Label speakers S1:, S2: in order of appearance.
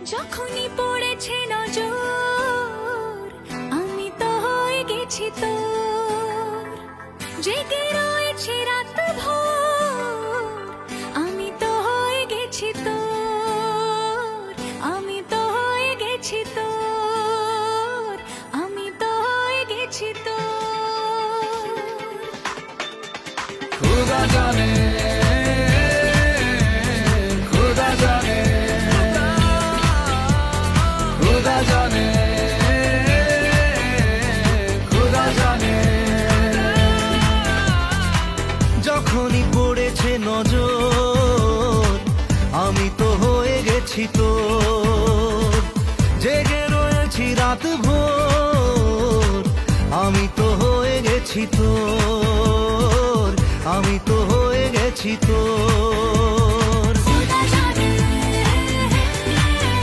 S1: যখনই পড়েছে নজর আমি তো হয়ে গেছি তোর, জেগে রয়েছে রাত ভোর আমি তো হয়ে গেছি তোর, আমি তো হয়ে গেছি তোর, আমি তো হয়ে গেছি তোর।
S2: खुदा जाने खुदा जाने खुदा जाने खुदा जाने
S3: যখনই পড়েছে নজর আমি তো হয়ে গেছি তোর, জেগে রয়েছি রাত ভোর আমি তো হয়ে গেছি তোর, আমি তো হয়ে গেছি তোর।